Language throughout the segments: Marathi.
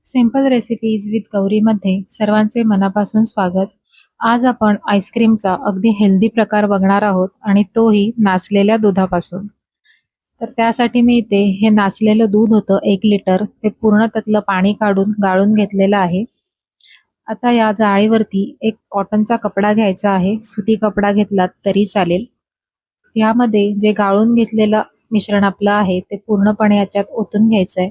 सिंपल रेसिपीज विथ गौरीमध्ये सर्वांचे मनापासून स्वागत. आज आपण आईस्क्रीमचा अगदी हेल्दी प्रकार बघणार आहोत आणि तोही नासलेल्या दुधापासून. तर त्यासाठी मी इथे हे नासलेलं दूध होतं 1 लिटर, ते पूर्ण त्यातलं पाणी काढून गाळून घेतलेलं आहे. आता या जाळीवरती एक कॉटनचा कपडा घ्यायचा आहे, सुती कपडा घेतलात तरी चालेल. यामध्ये जे गाळून घेतलेलं मिश्रण आपलं आहे ते पूर्णपणे याच्यात ओतून घ्यायचं आहे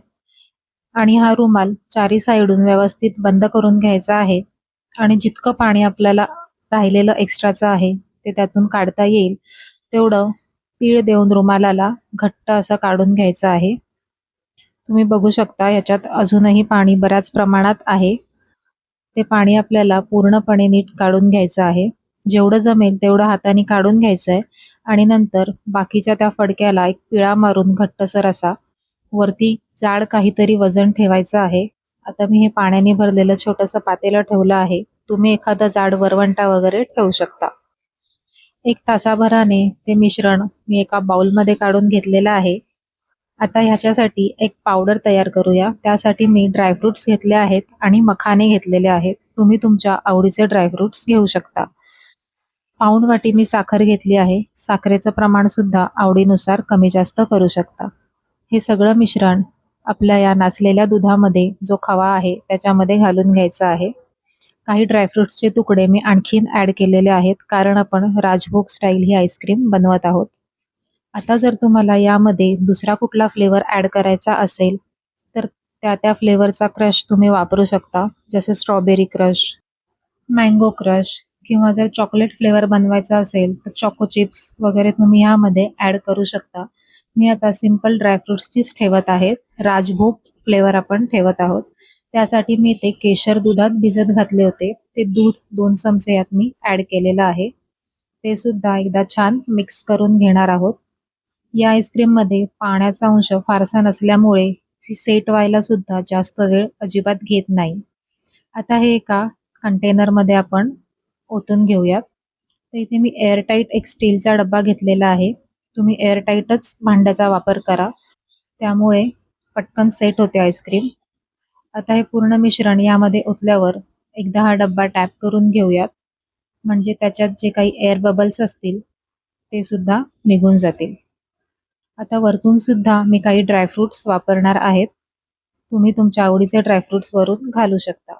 आणि हा रुमाल चारी साइडून व्यवस्थित बंद करून घ्यायचा आहे आणि जितकं पाणी आपल्याला राहिलेलं एक्स्ट्राचं आहे ते त्यातून काढता येईल तेवढं पीळ देऊन रुमालाला घट्ट असं काढून घ्यायचं आहे. तुम्ही बघू शकता याच्यात अजूनही पाणी बऱ्याच प्रमाणात आहे. ते पाणी आपल्याला पूर्णपणे नीट काढून घ्यायचं आहे. जेवढं जमेल तेवढं हाताने काढून घ्यायचं आहे आणि नंतर बाकीच्या त्या फडक्याला एक पिळा मारून घट्टसर असा वरती जाड काहीतरी वजन ठेवायचं आहे. आता मी हे पाण्याने भरलेलं छोटंसं पातेलं ठेवलं आहे. तुम्ही एखादा जाड वरवंटा वगैरे ठेवू शकता. 1 तासाभराने ते मिश्रण मी एका बाउलमध्ये काढून घेतलेलं आहे. आता ह्याच्यासाठी एक पावडर तयार करूया. त्यासाठी मी ड्रायफ्रुट्स घेतले आहेत आणि मखाने घेतलेले आहेत. तुम्ही तुमच्या आवडीचे ड्रायफ्रुट्स घेऊ शकता. पाऊण वाटी मी साखर घेतली आहे. साखरेचं प्रमाण सुद्धा आवडीनुसार कमी जास्त करू शकता. हे सगळं मिश्रण आपल्या या नासलेल्या दुधामध्ये जो खवा आहे त्याच्यामध्ये घालून घ्यायचं आहे. काही ड्रायफ्रुट्सचे तुकडे मी आणखीन ॲड केलेले आहेत, कारण आपण राजभोग स्टाईल ही आईस्क्रीम बनवत आहोत. आता जर तुम्हाला यामध्ये दुसरा कुठला फ्लेवर ॲड करायचा असेल तर त्या फ्लेवरचा क्रश तुम्ही वापरू शकता, जसे स्ट्रॉबेरी क्रश, मँगो क्रश, किंवा जर चॉकलेट फ्लेवर बनवायचा असेल तर चॉको चिप्स वगैरे तुम्ही यामध्ये ॲड करू शकता. मी आता सिंपल ड्रायफ्रुट्सचीच ठेवत आहे. राजभोग फ्लेवर आपण ठेवत आहोत. त्यासाठी मी ते केशर दुधात भिजत घातले होते. ते दूध 2 चमचे यात मी ॲड केलेलं आहे. ते सुद्धा एकदा छान मिक्स करून घेणार आहोत. या आईस्क्रीममध्ये पाण्याचा अंश फारसा नसल्यामुळे ती सेट व्हायला सुद्धा जास्त वेळ अजिबात घेत नाही. आता हे एका कंटेनरमध्ये आपण ओतून घेऊयात. तर इथे मी एअरटाईट एक स्टीलचा डब्बा घेतलेला आहे. तुम्ही एअरटाईटच भांड्याचा वापर करा, त्यामुळे पटकन सेट होते आईस्क्रीम. आता हे पूर्ण मिश्रण यामध्ये ओतल्यावर एकदा हा डब्बा टॅप करून घेऊयात, म्हणजे त्याच्यात जे काही एअर बबल्स असतील ते सुद्धा निघून जातील. आता वरतून सुद्धा मी काही ड्रायफ्रुट्स वापरणार आहेत. तुम्ही तुमच्या आवडीचे ड्रायफ्रुट्स वरून घालू शकता.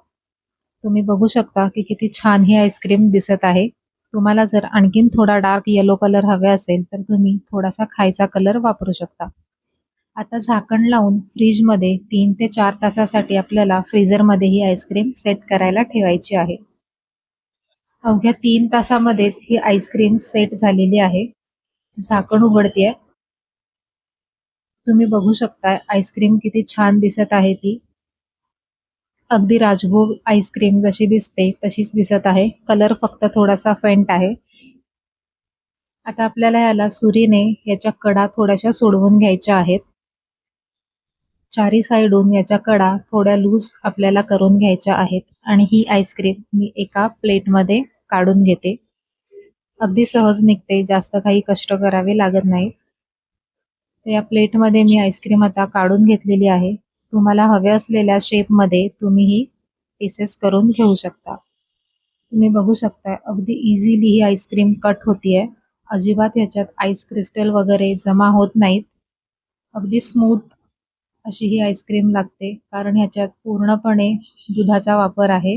तुम्ही बघू शकता की किती छान ही आईस्क्रीम दिसत आहे. तुम्हाला जर आणखीन थोडा डार्क येलो कलर हवे असेल तर तुम्ही थोडासा खायचा कलर वापरू शकता. आता झाकण लावून फ्रीजमध्ये 3 ते 4 तासासाठी आपल्याला फ्रीझरमध्ये ही आईस्क्रीम सेट करायला ठेवायची आहे. अवघ्या 3 तासामध्येच ही आईस्क्रीम सेट झालेली आहे. झाकण उघडतेय. तुम्ही बघू शकता आईस्क्रीम किती छान दिसत आहे ती. अगदी राजभोग आईस्क्रीम जशी दिसते तशीच दिसत आहे. कलर फक्त थोडासा फेंट आहे. आता आपल्याला याला सुरीने याच्या कडा थोड्याशा सोडवून घ्यायच्या आहेत. चारी साइडून याच्या कडा थोड्या लूज आपल्याला करून घ्यायच्या आहेत आणि ही आईस्क्रीम मी एका प्लेटमध्ये काढून घेते. अगदी सहज निघते, जास्त काही कष्ट करावे लागत नाही. तर या प्लेटमध्ये मी आईस्क्रीम आता काढून घेतलेली आहे. तुम्हाला हव्या असलेल्या शेपमध्ये तुम्ही ही पीसेस करून घेऊ शकता. तुम्ही बघू शकता अगदी इझिली ही आईस्क्रीम कट होतीये. अजिबात ह्याच्यात आईस क्रिस्टल वगैरे जमा होत नाहीत. अगदी स्मूथ अशी ही आईस्क्रीम लागते, कारण ह्याच्यात पूर्णपणे दुधाचा वापर आहे.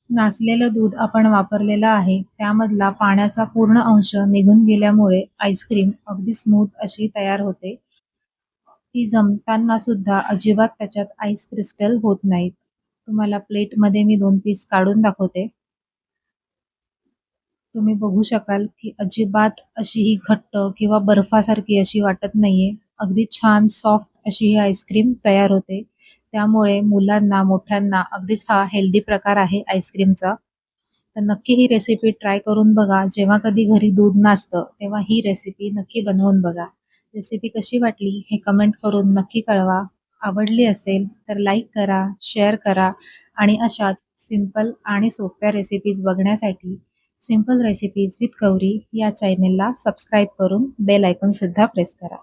नासलेलं दूध आपण वापरलेलं आहे, त्यामधला पाण्याचा पूर्ण अंश निघून गेल्यामुळे आईस्क्रीम अगदी स्मूथ अशी तयार होते. ती जमताना सुद्धा अजिबात त्याच्यात आईस क्रिस्टल होत नाहीत. तुम्हाला प्लेटमध्ये मी 2 पीस काढून दाखवते. तुम्ही बघू शकाल की अजिबात अशी ही घट्ट किंवा बर्फासारखी अशी वाटत नाहीये. अगदी छान सॉफ्ट अशी ही आईस्क्रीम तयार होते. त्यामुळे मुलांना, मोठ्यांना अगदीच हा हेल्दी प्रकार आहे आईस्क्रीमचा. तर नक्की ही रेसिपी ट्राय करून बघा. जेव्हा कधी घरी दूध नसतं तेव्हा ही रेसिपी नक्की बनवून बघा. रेसिपी कशी वाटली हे कमेंट करून नक्की कळवा. आवडली असेल तर लाईक करा, शेअर करा आणि अशाच सिंपल आणि सोप्या रेसिपीज बघण्यासाठी सिंपल रेसिपीज विथ गौरी या चॅनेलला सबस्क्राईब करून बेल आयकॉन सुद्धा प्रेस करा.